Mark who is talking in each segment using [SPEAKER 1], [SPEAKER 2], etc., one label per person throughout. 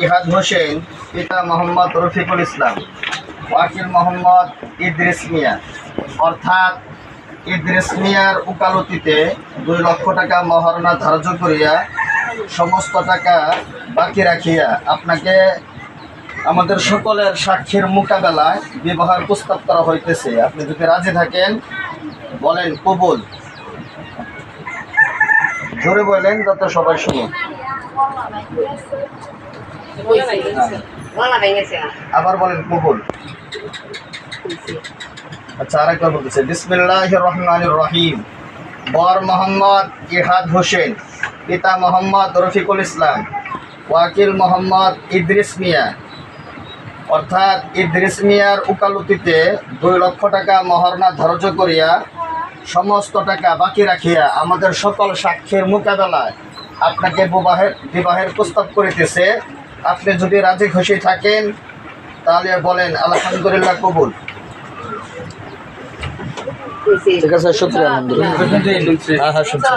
[SPEAKER 1] ইহাদ হোসেন, পিতা মোহাম্মদ রফিকুল ইসলাম, ওয়াকিল মোহাম্মদ ইদ্রিস মিয়া, অর্থাৎ ইদ্রিস মিয়ার উকালতিতে 2 লক্ষ টাকা মহারণা ধার্য করিয়া সমস্ত টাকা বাকি রাখিয়া আপনাকে আমাদের সকলের সাক্ষীর মোকাবেলায় বিবাহের প্রস্তাব করা হইতেছে। আপনি যদি রাজি থাকেন বলেন কবুল। জোরে বলেন যাতে সবাই শুনুন। আবার বলেন কবুল। আচ্ছা, আরেকবার বলতেছে বিসমিল্লাহির রহমানির রহিম। বর মোহাম্মদ ইহাদ হোসেন, পিতা মোহাম্মদ রফিকুল ইসলাম, ওয়াকিল মোহাম্মদ ইদ্রিস মিয়া, অর্থাৎ ইদ্রিস মিয়ার উকালতিতে 2 লক্ষ টাকা মহারণা ধার্য করিয়া সমস্ত টাকা বাকি রাখিয়া আমাদের সকল সাক্ষীর মোকাবেলায় আপনাকে বিবাহের প্রস্তাব করিতেছে। আপনি যদি রাজি খুশি থাকেন তাহলে বলেন আলহামদুলিল্লাহ কবুল। ঠিক আছে, শুকরিয়া। আলহামদুলিল্লাহ। হ্যাঁ, শুনছি।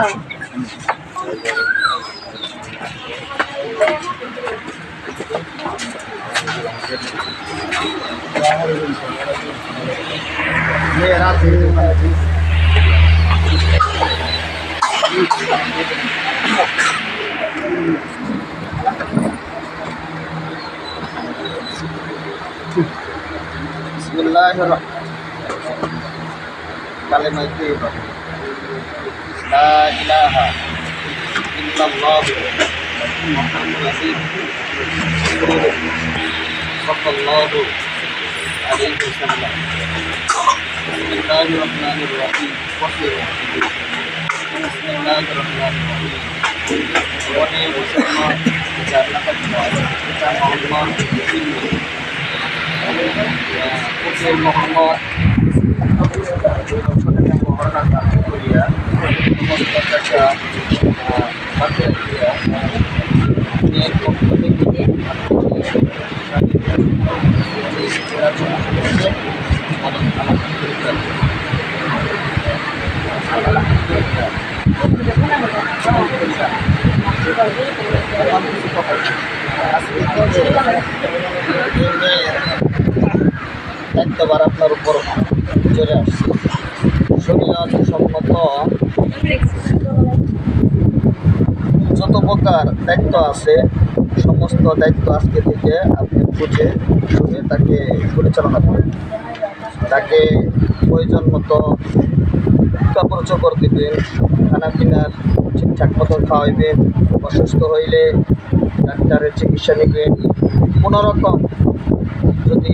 [SPEAKER 1] Bismillahirrahmanirrahim. Kalimat thayyibah. La ilaha illallah Muhammadur Rasulullah sallallahu alaihi wasallam. Bismillahirrahmanirrahim. Bismillahirrahmanirrahim. Wahai Muhammad, janganlah kita Muhammad Usul Muhammad একবার আপনার উপর চলে আসছে। শরীয়ত সম্মত যত প্রকার দায়িত্ব আছে সমস্ত দায়িত্ব আজকে থেকে আপনি বুঝে শুনে তাকে পরিচালনা করেন। তাকে প্রয়োজন মতো কাপড় চোপড় দেবেন, খানা পিনার ঠিকঠাক মতো খাওয়াইবেন, অসুস্থ হইলে ডাক্তারের চিকিৎসা নেবেন। কোনোরকম যদি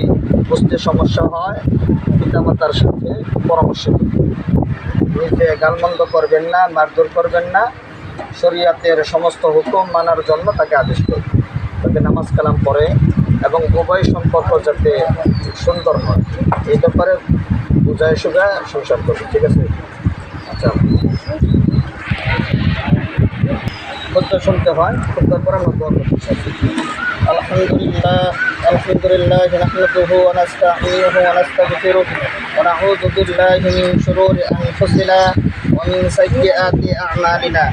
[SPEAKER 1] বুঝতে সমস্যা হয় পিতামাতার সাথে পরামর্শ করবেন। নিজে গালমন্দ করবেন না, মারধর করবেন না, শরীয়তের সমস্ত হুকুম মানার জন্য তাকে আদেশ করবেন। তাকে নামাজ কালাম পড়ে এবং উভয় সম্পর্ক যাতে সুন্দর হয় এই ব্যাপারে বুঝায় সুঝায় সংসার করবে। ঠিক আছে? আচ্ছা, খুতবা শুনতে হয়, খুতবার পরে আমরা দোয়া করতে চাই। আলহামদুলিল্লাহ নাহমাদুহু ওয়া নাস্তাঈনুহু ওয়া নাস্তাগফিরুহ ওয়া নাউযু বিল্লাহি মিন শুরুরি আনফুসিনা ওয়া মিন সাইয়্যাতি আ'মালিনা।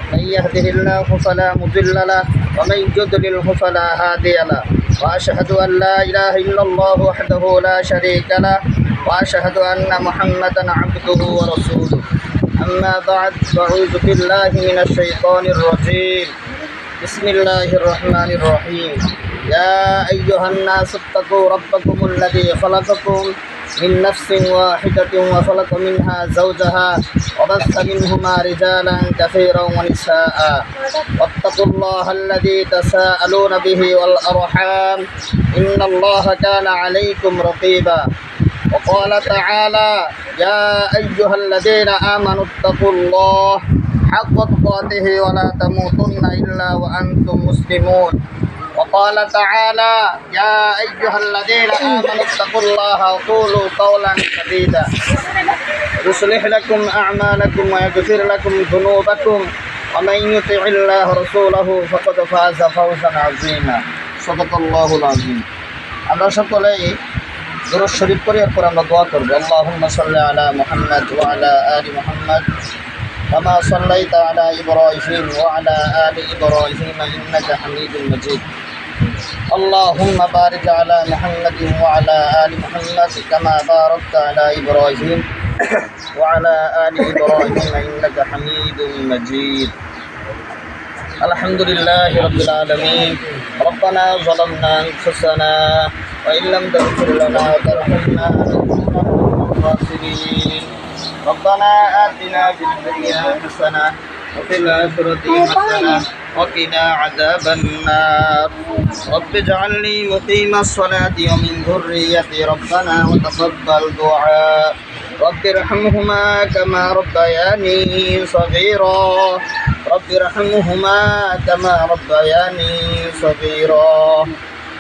[SPEAKER 1] মান ইয়াহদিহিল্লাহু ফালা মুদিল্লা লাহু ওয়া মান ইউদ্লিলহু ফালা হাদিয়া লাহু। ওয়া আশহাদু আন লা ইলাহা ইল্লাল্লাহু ওয়াহদাহু লা শারীকা লাহু ওয়া আশহাদু আন্না মুহাম্মাদান আবদুহু ওয়া রাসূলুহু। أما بعد فأعوذ بالله من الشيطان الرجيم. بسم الله الرحمن الرحيم. يا أيها الناس اتقوا ربكم الذي خلقكم من نفس واحدة وخلق منها زوجها وبث منهما رجالا كثيرا ونساء واتقوا الله الذي تساءلون به والأرحام إن الله كان عليكم رقيبا. وقال تعالى يا أيها الذين آمنوا اتقوا الله حق تقاته ولا تموتن إلا وأنتم مسلمون. وقال تعالى يا أيها الذين آمنوا اتقوا الله وقولوا قولا سديدا يصلح لكم أعمالكم ويغفر لكم ذنوبكم ومن يطع الله ورسوله فقد فاز فوزا عظيما. صدق الله العظيم. আমরা সকলেই দুরূদ শরীফ পড়ি, এরপর আমরা দোয়া করব। আল্লাহুম্মা সাল্লি আলা মুহাম্মাদ ওয়া আলা আলি মুহাম্মাদ كما صليت على إبراهيم وعلى آل إبراهيم إنك حميد مجيد اللهم بارك على محمد وعلى آل محمد كما باركت على إبراهيم وعلى آل إبراهيم إنك حميد مجيد الحمد لله رب العالمين ربنا ظلمنا أنفسنا وإن لم تغفر لنا وترحمنا لنكونن من الخاسرين ربنا آتنا في الدنيا حسنة وفي الآخرة حسنة وقنا عذاب النار رب اجعلني مقيم الصلاة ومن ذريتي ربنا وتقبل دعاء رب ارحمهما كما ربياني صغيرا رب ارحمهما كما ربياني صغيرا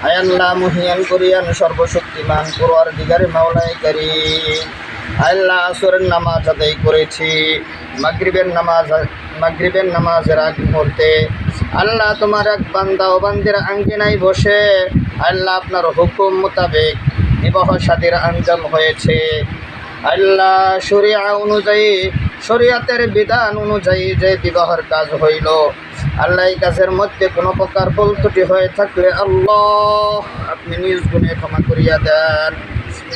[SPEAKER 1] আয় আল্লাহ মহিয়ান কোরিয়ান সর্বশক্তিমান পরওয়ারদিগার মাওলাই কারীম আল্লাহ আসরের নামাজ আদায় করেছি মাগরিবের নামাজের আগ মুহূর্তে আল্লাহ তোমার এক বান্দা ও বান্দির আঙ্গিনায় বসে আল্লাহ আপনার হুকুম মোতাবেক বিবাহ শাদীর আঞ্জাম হয়েছে আল্লাহ শরিয়া অনুযায়ী শরিয়াতের বিধান অনুযায়ী যে বিবাহের কাজ হইল আল্লাহ এই কাজের মধ্যে কোনো প্রকার ভুল ত্রুটি হয়ে থাকলে আল্লাহ আপনি নিজ গুণে ক্ষমা করিয়া দেন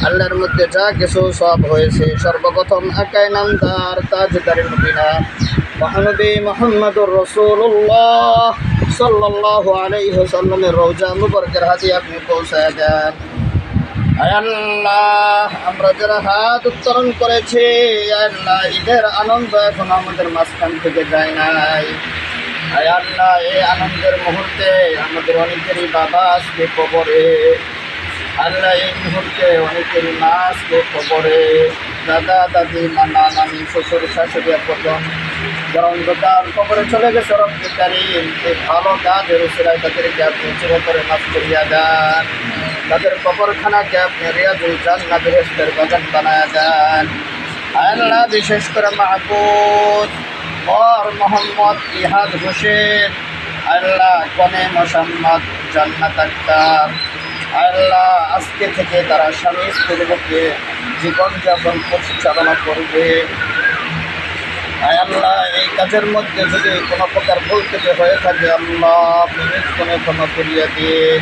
[SPEAKER 1] আল্লাহর মধ্যে যা কিছু সব হয়েছে সর্বপ্রথম একাই নামদার তাজদারে মদিনা মহানবী মুহাম্মদুর রাসূলুল্লাহ সাল্লাল্লাহু আলাইহি ওয়াসাল্লামের রওজা মুবারকের হাতে আপনি পৌঁছায় দেন আয় আল্লাহ আমরা যারা হাত উত্তোলন করেছি আল্লাহ ঈদের আনন্দ এখন আমাদের মাঝখান থেকে যায় নাই আয় আল্লাহ এই আনন্দের মুহূর্তে আমাদের অনেকেরই বাবা আজকে কবরে আল্লাহ এই মুহূর্তে অনেকেরই মা আজকে কবরে দাদা দাদি নানা নানি শ্বশুর শাশুড়ি প্রথম যারা অন্ধকার কবরে চলে গেছে রব্বি কারীম এই ভালো কাজের উসিলায় তাদেরকে আপনি চিরতরে মাফ করিয়া দেন তাদের কবরখানাকে আপনি রিয়াজুল জান্নাত বেহেশতের বাগান বানায়া দেন আল্লাহ বিশেষ করে মাহবুব और मोहम्मद इहाद हुसैन আল্লাহ কনে মোহাম্মদ জান্নাত আক্তার আল্লাহ আজকে থেকে তারা স্বামী স্ত্রীর মধ্যে জীবনযাপন পরিচালনা করবে আল্লাহ এই কাজের মধ্যে যদি কোনো প্রকার ভুল থেকে হয়ে থাকে আল্লাহ আপনি কোনো ক্ষমা করিয়া দিন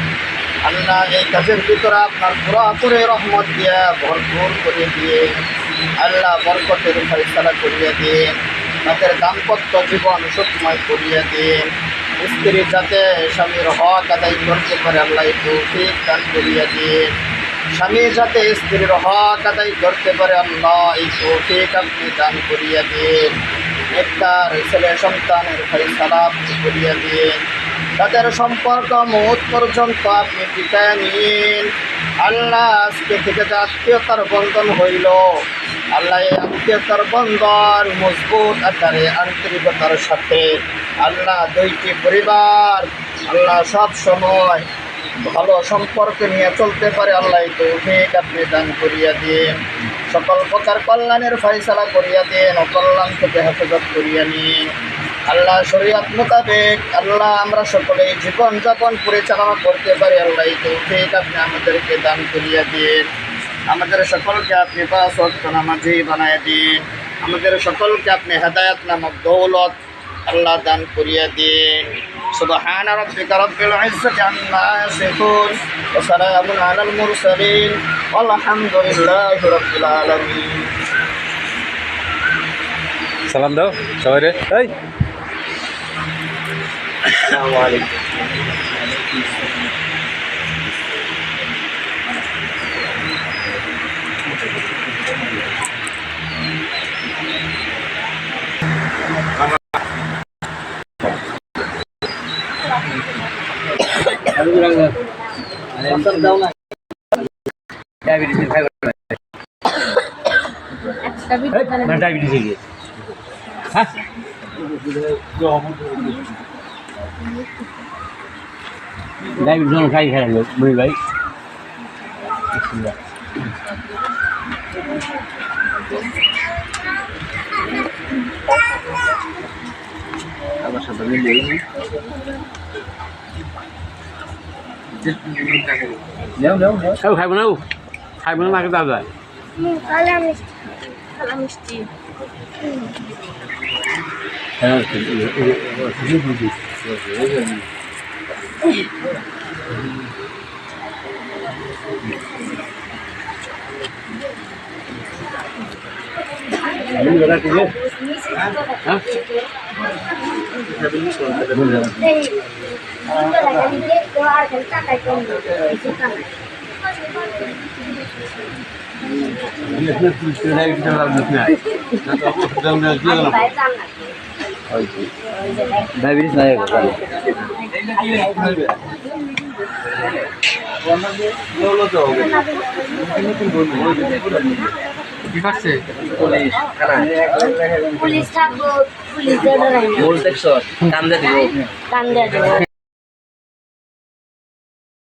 [SPEAKER 1] আল্লাহ এই কাজের ভিতরে আপনার পুরাপুরি রহমত দিয়া ভরপুর করে দিয়ে আল্লাহ বরকতের ফয়সালা করিয়া দিন তাদের দাম্পত্য জীবন সুখময় করিয়া দিন স্ত্রী যাতে স্বামীর হক আদায় করতে পারে আল্লাহ তৌফিক দান করিয়া দিন স্বামী যাতে স্ত্রীর হক আদায় করতে পারে আল্লাহ এই তৌফিক আপনি দান করিয়া দিন নেককার ছেলে সন্তানের ফয়সালা আপনি করিয়া দিন তাদের সম্পর্ক মৌত পর্যন্ত আপনি টিকায় নিন আল্লাহ আজকে থেকে যে আত্মীয়তার বন্ধন হইল আল্লাহ এই আত্মীয়তার বন্ধন মজবুত আকারে আন্তরিকতার সাথে আল্লাহ দুইটি পরিবার আল্লাহ সব সময় ভালো সম্পর্ক নিয়ে চলতে পারে আল্লাহ তৌফিক আপনি দান করিয়া দিন সকল প্রকার কল্যাণের ফয়সালা করিয়া দিন অকল্যাণ থেকে হেফাজত করিয়া নিন আল্লাহ শরীয়ত মোতাবেক আল্লাহ আমরা সকলেই জীবনযাপন পরিচালনা করতে পারি আল্লাহ তৌফিক আপনি আমাদেরকে দান করিয়া দিন আমাদের সকলকে আপনি পাঁচ ওয়াক্ত নামাজি বানায় দিন আমাদের সকলকে আপনি হেদায়েত নামক দৌলত আল্লাহ দান করিয়া দিন সুবহান রাব্বিকা রাব্বিল ইজ্জাতি আম্মা ইয়াসিফুন ওয়া সালামুন আলাল মুরসালিন ওয়ালহামদুলিল্লাহি রাব্বিল আলামিন
[SPEAKER 2] সালাম দাও সবাই রে এই
[SPEAKER 1] আসসালামু আলাইকুম
[SPEAKER 2] ডায়াবেটিস হ্যাঁ ডায়াবেটিস খাই খেলালো বুঝি ভাই
[SPEAKER 1] আমার সাথে মিলে
[SPEAKER 2] খাইব না খাইব না মাকে দাদা
[SPEAKER 3] Kalam misti.
[SPEAKER 2] Diabetes na yun.
[SPEAKER 3] Police থাকবো পুলিশ ধরে
[SPEAKER 4] মূল দেখছ কান্দে দিব
[SPEAKER 3] কান্দে